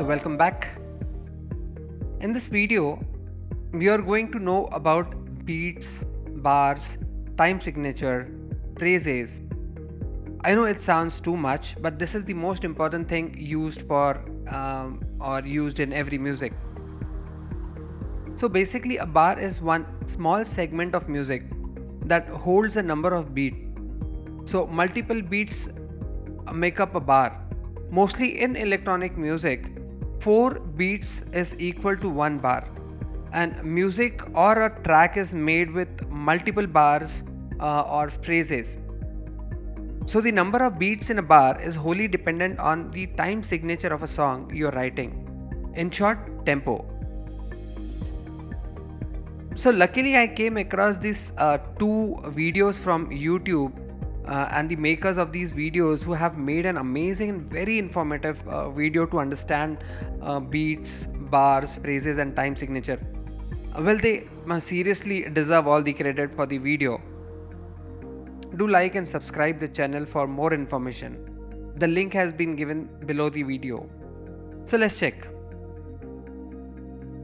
welcome back. In this video, we are going to know about beats, bars, time signature, phrases. I know it sounds too much, but this is the most important thing used for or used in every music. So basically, a bar is one small segment of music that holds a number of beats. So multiple beats make up a bar. Mostly in electronic music, 4 beats is equal to 1 bar, and music or a track is made with multiple bars or phrases. So the number of beats in a bar is wholly dependent on the time signature of a song you're writing. In short, tempo. So luckily I came across these 2 videos from YouTube and the makers of these videos who have made an amazing and very informative video to understand beats, bars, phrases and time signature. Well, they seriously deserve all the credit for the video. Do like and subscribe the channel for more information. The link has been given below the video. So let's check.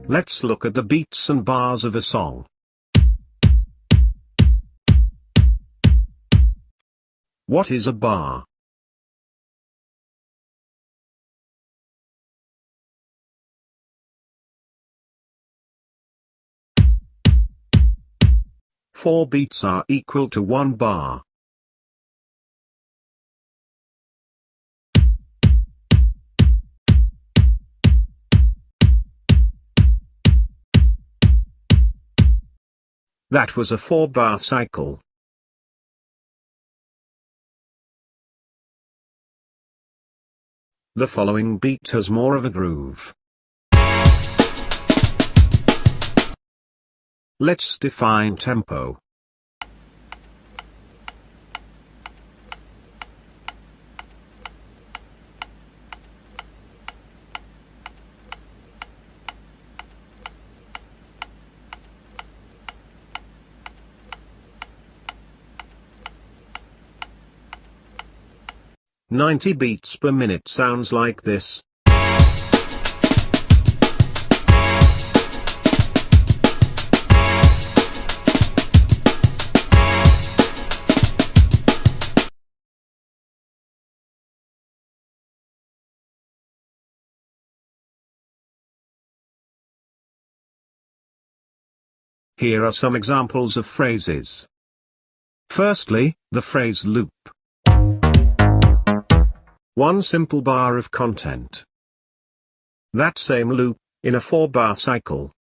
Let's look at the beats and bars of a song. What is a bar? Four beats are equal to 1 bar. That was a 4-bar cycle. The following beat has more of a groove. Let's define tempo. "90 beats per minute" sounds like this. Here are some examples of phrases. Firstly, the phrase loop. One simple bar of content. That same loop, in a 4-bar cycle.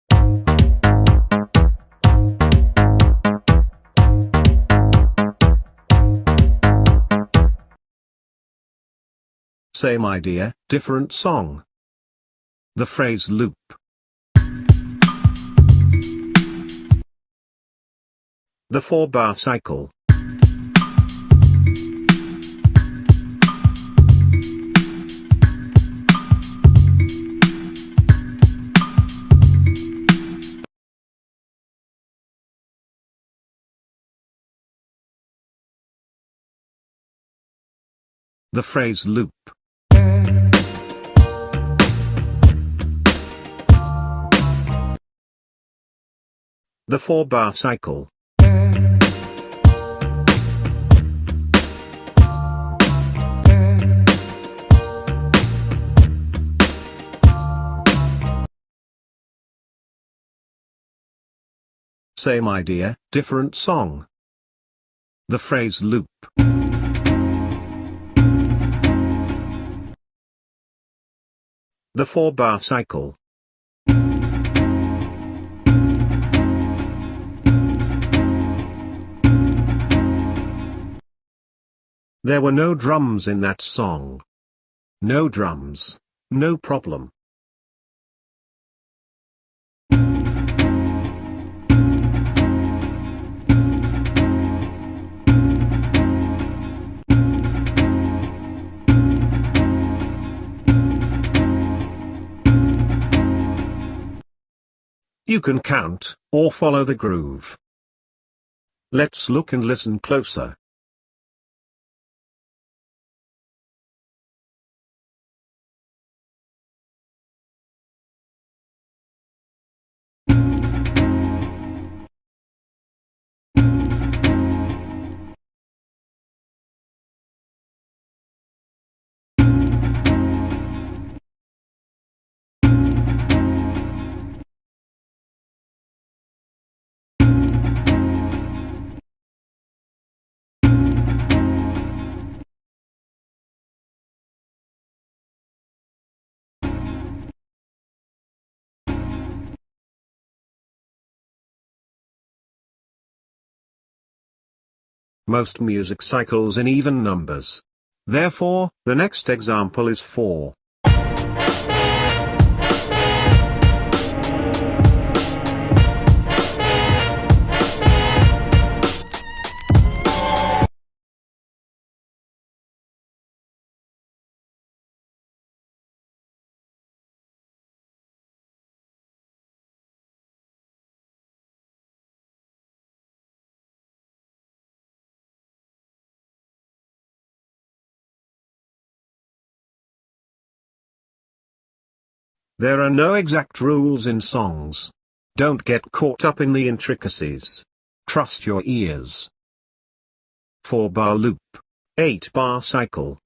Same idea, different song. The phrase loop. The 4-bar cycle. The phrase loop. The 4-bar cycle. Same idea, different song. The phrase loop. The 4-bar cycle. There were no drums in that song. No drums, no problem. You can count, or follow the groove. Let's look and listen closer. most music cycles in even numbers. Therefore, the next example is 4. There are no exact rules in songs. Don't get caught up in the intricacies. Trust your ears. 4-bar loop. 8-bar cycle.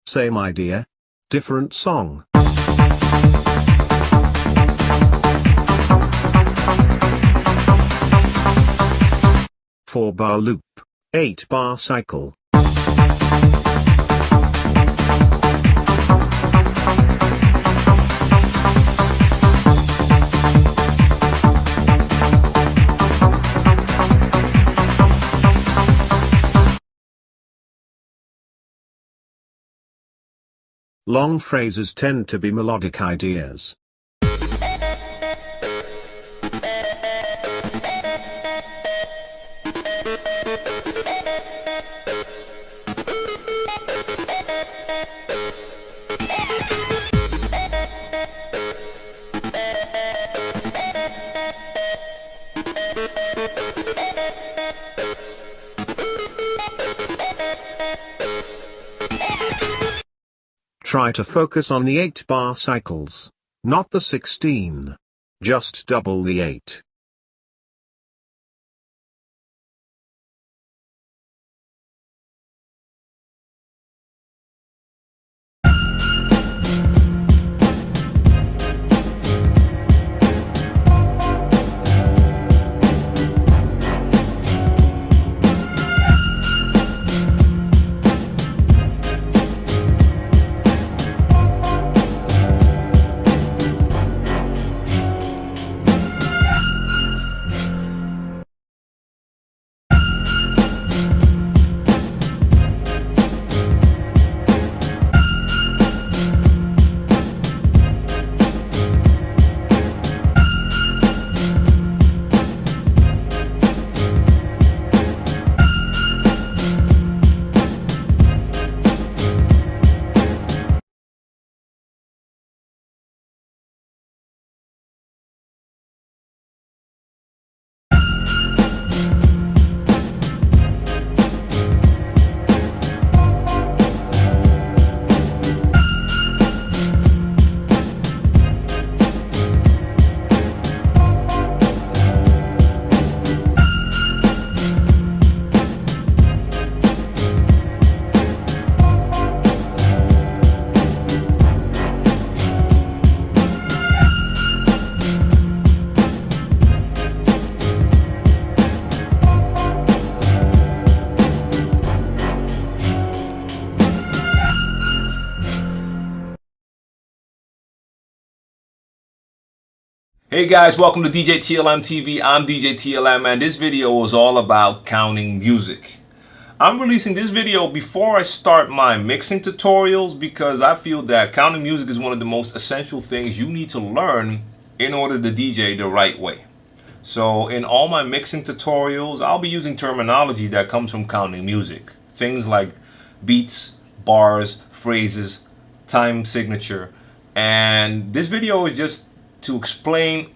Same idea, different song. Four-bar loop, 8-bar cycle. Long phrases tend to be melodic ideas. Try to focus on the 8-bar cycles, not the 16. Just double the 8. Hey guys, welcome to DJ TLM TV. I'm DJ TLM and this video is all about counting music. I'm releasing this video before I start my mixing tutorials because I feel that counting music is one of the most essential things you need to learn in order to DJ the right way. So in all my mixing tutorials, I'll be using terminology that comes from counting music. Things like beats, bars, phrases, time signature. And this video is just to explain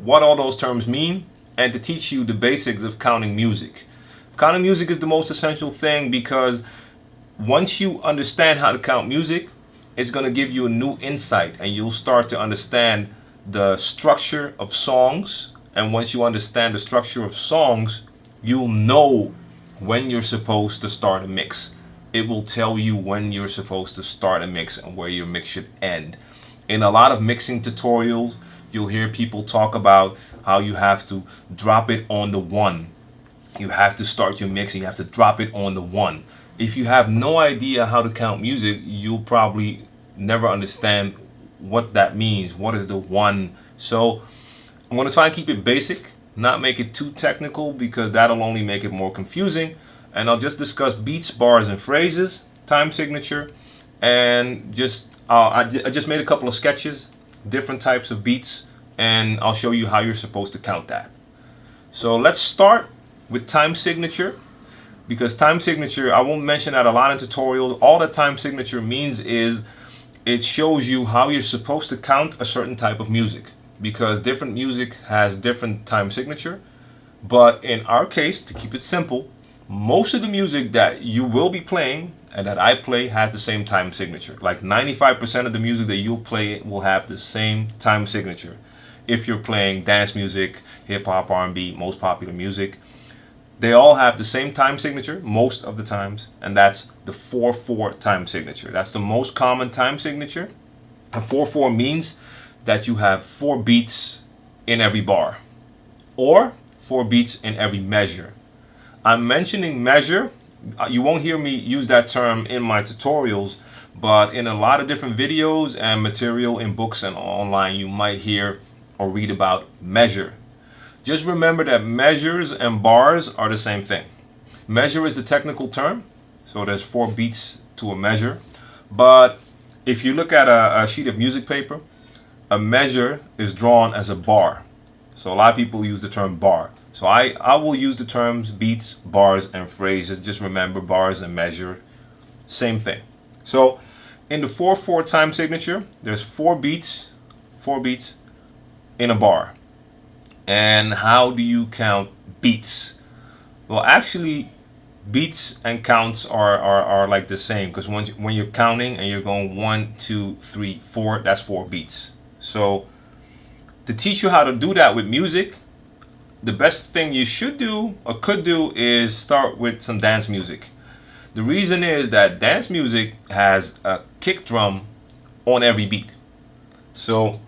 what all those terms mean and to teach you the basics of counting music. Counting music is the most essential thing because once you understand how to count music, it's going to give you a new insight and you'll start to understand the structure of songs. And once you understand the structure of songs, you'll know when you're supposed to start a mix. It will tell you when you're supposed to start a mix and where your mix should end. In a lot of mixing tutorials, you'll hear people talk about how you have to drop it on the one. You have to start your mix and you have to drop it on the one. If you have no idea how to count music, you'll probably never understand what that means. What is the one? So I'm going to try and keep it basic, not make it too technical, because that'll only make it more confusing. And I'll just discuss beats, bars, and phrases, time signature, and I just made a couple of sketches, different types of beats, and I'll show you how you're supposed to count that. So let's start with time signature, because time signature, I won't mention that a lot in tutorials. All that time signature means is it shows you how you're supposed to count a certain type of music, because different music has different time signature. But in our case, to keep it simple, most of the music that you will be playing and that I play has the same time signature. Like 95% of the music that you'll play will have the same time signature. If you're playing dance music, hip hop, R&B, most popular music, they all have the same time signature most of the times, and that's the 4/4 time signature. That's the most common time signature. And 4/4 means that you have 4 beats in every bar, or 4 beats in every measure. I'm mentioning measure. You won't hear me use that term in my tutorials, but in a lot of different videos and material in books and online, you might hear or read about measure. Just remember that measures and bars are the same thing. Measure is the technical term, so there's 4 beats to a measure. But if you look at a sheet of music paper, a measure is drawn as a bar. So a lot of people use the term bar. So I will use the terms beats, bars, and phrases. Just remember, bars and measure, same thing. So in the 4/4 time signature, there's 4 beats in a bar. And how do you count beats? Well, actually, beats and counts are like the same, because when you're counting and you're going 1, 2, 3, 4, that's 4 beats. So to teach you how to do that with music, the best thing you should do or could do is start with some dance music. The reason is that dance music has a kick drum on every beat. So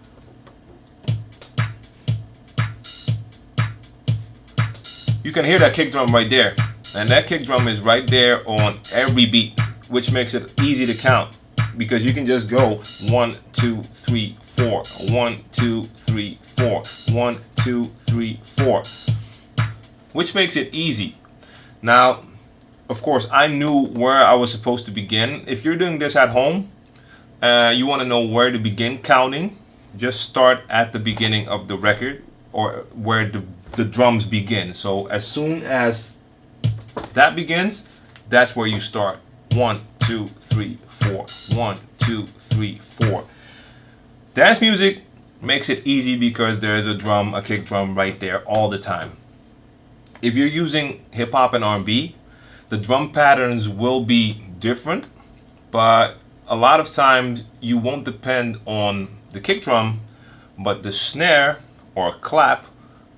you can hear that kick drum right there. And that kick drum is right there on every beat, which makes it easy to count, because you can just go 1, 2, 3, 4, 1, 2, 3, 4, 1, 2, 3, 4, which makes it easy. Now, of course, I knew where I was supposed to begin. If you're doing this at home, you want to know where to begin counting, just start at the beginning of the record, or where the drums begin. So as soon as that begins, that's where you start. 1, 2, 3, 4, 1, 2, 3, 4. Dance music makes it easy because there's a drum, a kick drum right there all the time. If you're using hip hop and R&B, the drum patterns will be different, but a lot of times you won't depend on the kick drum, but the snare or clap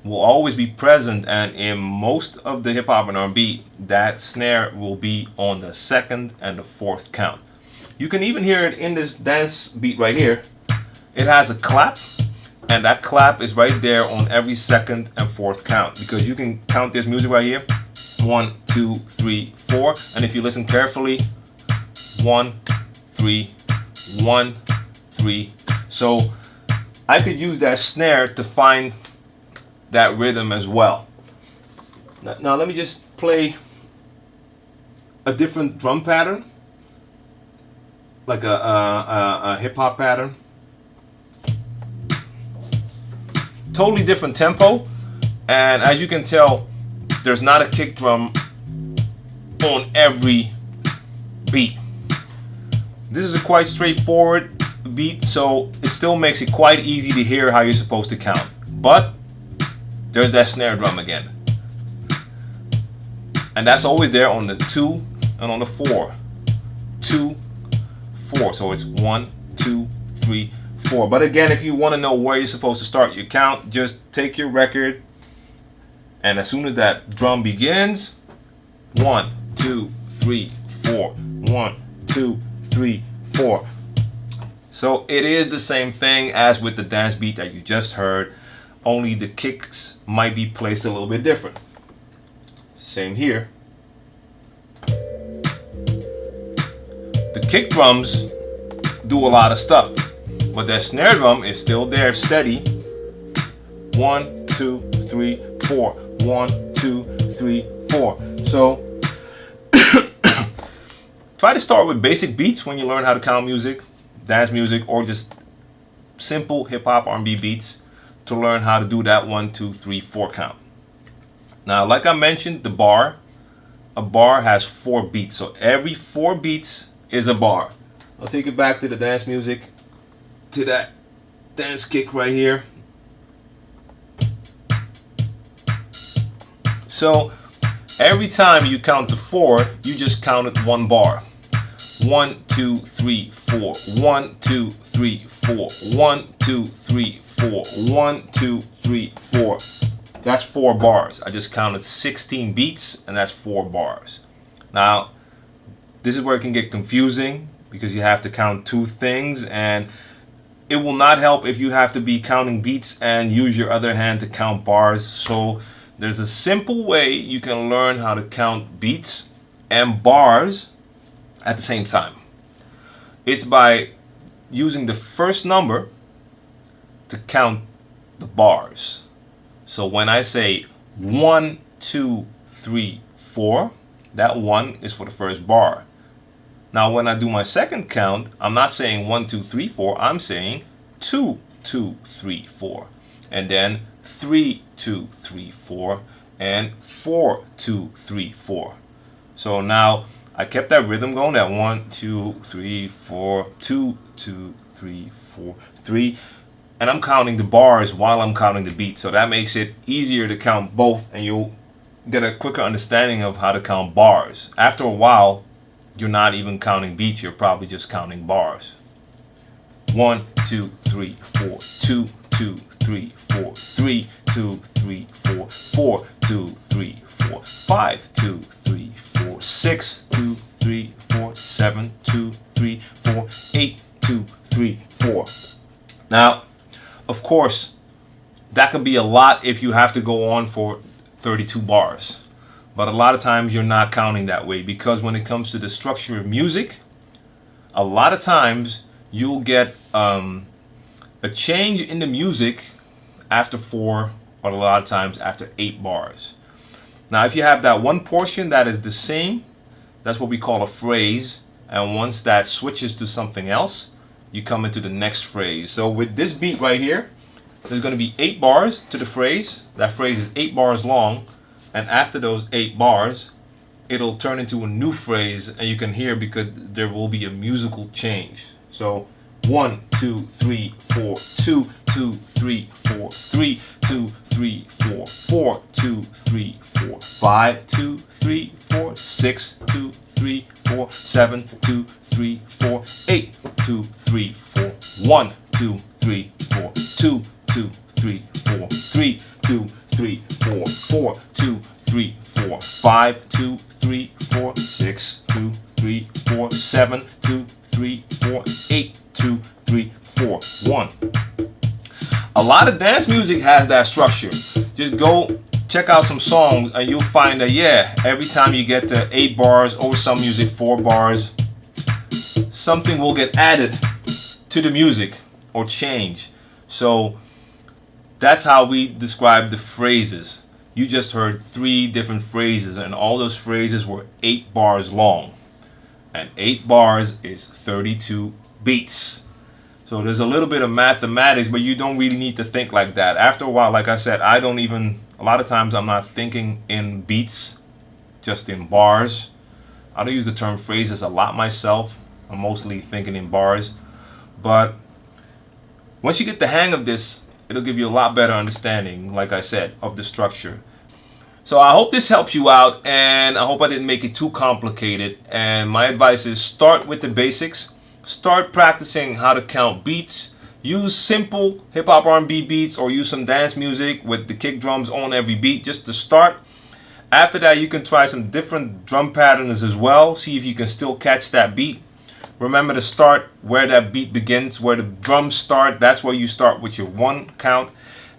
will always be present, and in most of the hip hop and R&B, that snare will be on the 2nd and the 4th count. You can even hear it in this dance beat right here. It has a clap, and that clap is right there on every 2nd and 4th count, because you can count this music right here. 1, 2, 3, 4, and if you listen carefully, 1, 3, 1, 3. So I could use that snare to find that rhythm as well. Now let me just play a different drum pattern, like a hip hop pattern. Totally different tempo, and as you can tell, there's not a kick drum on every beat. This is a quite straightforward beat, so it still makes it quite easy to hear how you're supposed to count. But there's that snare drum again, and that's always there on the 2 and on the 4. 2, 4. So it's 1, 2, 3, 4. But again, if you want to know where you're supposed to start your count, just take your record, and as soon as that drum begins, 1, 2, 3, 4. 1, 2, 3, 4. So it is the same thing as with the dance beat that you just heard, only the kicks might be placed a little bit different. Same here. The kick drums do a lot of stuff, but that snare drum is still there, steady. 1, 2, 3, 4. 1, 2, 3, 4. So try to start with basic beats when you learn how to count music, dance music, or just simple hip hop R&B beats to learn how to do that 1, 2, 3, 4 count. Now, like I mentioned, a bar has 4 beats. So every 4 beats is a bar. I'll take it back to the dance music, to that dance kick right here. So every time you count to 4, you just counted 1 bar. 1, 2, 3, 4. 1, 2, 3, 4. 1, 2, 3, 4. 1, 2, 3, 4. That's 4 bars. I just counted 16 beats, and that's 4 bars. Now, this is where it can get confusing because you have to count 2 things, and it will not help if you have to be counting beats and use your other hand to count bars. So there's a simple way you can learn how to count beats and bars at the same time. It's by using the first number to count the bars. So when I say 1, 2, 3, 4, that 1 is for the first bar. Now when I do my second count, I'm not saying 1, 2, 3, 4, I'm saying 2, 2, 3, 4. And then 3, 2, 3, 4, and 4, 2, 3, 4. So now I kept that rhythm going, that 1, 2, 3, 4, 2, 2, 3, 4, 3. And I'm counting the bars while I'm counting the beats. So that makes it easier to count both, and you'll get a quicker understanding of how to count bars. After a while, you're not even counting beats, you're probably just counting bars. 1, 2, 3, 4, 2, 2, 3, 4, 3, 2, 3, 4, 4, 2, 3, 4, 5, 2, 3, 4, 6, 2, 3, 4, 7, 2, 3, 4, 8, 2, 3, 4. Now, of course, that could be a lot if you have to go on for 32 bars. But a lot of times you're not counting that way, because when it comes to the structure of music, a lot of times you'll get a change in the music after 4, or a lot of times after 8 bars. Now, if you have that one portion that is the same, that's what we call a phrase. And once that switches to something else, you come into the next phrase. So with this beat right here, there's going to be 8 bars to the phrase. That phrase is 8 bars long. And after those 8 bars, it'll turn into a new phrase, and you can hear because there will be a musical change. So 1, 2, 3, 4, 2, 2, 3, 4, 3, 2, 3, 4, 4, 2, 3, 4, 5, 2, 3, 4, 6, 2, 3, 4, 7, 2, 3, 4, 8, 2, 3, 4, 1, 2, 3, 4, 2, 2, 3, 4, 3, 2, 3, 4, 4, 2, 3, 4, 5, 2, 3, 4, 6, 2, 3, 4, 7, 2, 3, 4, 8, 2, 3, 4, 1. A lot of dance music has that structure. Just go check out some songs and you'll find that, yeah, every time you get to 8 bars, or some music 4 bars, something will get added to the music or change. So that's how we describe the phrases. You just heard 3 different phrases, and all those phrases were 8 bars long. And 8 bars is 32 beats. So there's a little bit of mathematics, but you don't really need to think like that. After a while, like I said, a lot of times I'm not thinking in beats, just in bars. I don't use the term phrases a lot myself. I'm mostly thinking in bars. But once you get the hang of this, it'll give you a lot better understanding, like I said, of the structure. So I hope this helps you out, and I hope I didn't make it too complicated. And my advice is start with the basics. Start practicing how to count beats. Use simple hip-hop R&B beats, or use some dance music with the kick drums on every beat just to start. After that, you can try some different drum patterns as well. See if you can still catch that beat. remember to start where that beat begins, where the drums start. That's where you start with your 1 count.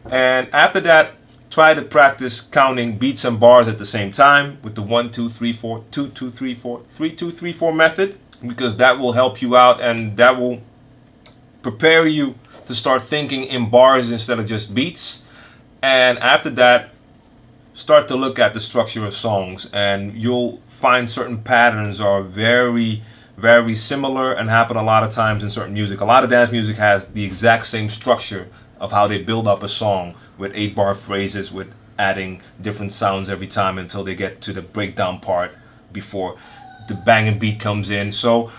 And after that, try to practice counting beats and bars at the same time with the 1, 2, 3, 4, 2, 2, 3, 4, 3, 2, 3, 4 method, because that will help you out and that will prepare you to start thinking in bars instead of just beats. And after that, start to look at the structure of songs, and you'll find certain patterns are very, very similar and happen a lot of times in certain music. A lot of dance music has the exact same structure of how they build up a song, with 8-bar phrases, with adding different sounds every time until they get to the breakdown part before the banging beat comes in. So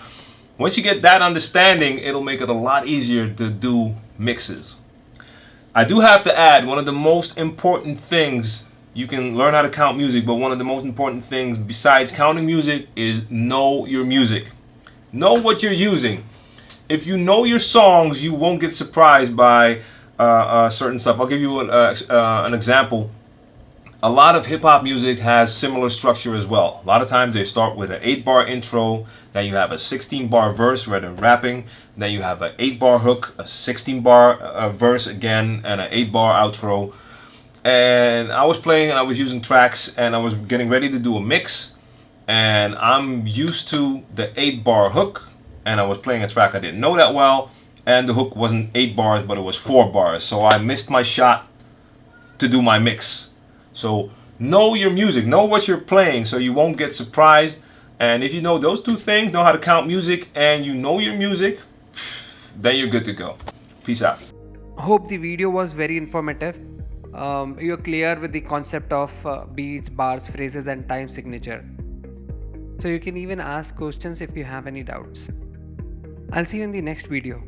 once you get that understanding, it'll make it a lot easier to do mixes. I do have to add, one of the most important things, you can learn how to count music, but one of the most important things besides counting music is know your music. Know what you're using. If you know your songs, you won't get surprised by certain stuff. I'll give you an example. A lot of hip-hop music has similar structure as well. A lot of times they start with an 8-bar intro, then you have a 16-bar verse where they're rapping, then you have an 8-bar hook, a 16-bar verse again, and an 8-bar outro. And I was playing and I was using tracks and I was getting ready to do a mix, and I'm used to the 8-bar hook, and I was playing a track I didn't know that well, and the hook wasn't 8 bars but it was 4 bars, so I missed my shot to do my mix. So know your music, know what you're playing so you won't get surprised. And if you know those 2 things, know how to count music, and you know your music, then you're good to go. Peace out. Hope the video was very informative. You're clear with the concept of beats, bars, phrases and time signature. So you can even ask questions if you have any doubts. I'll see you in the next video.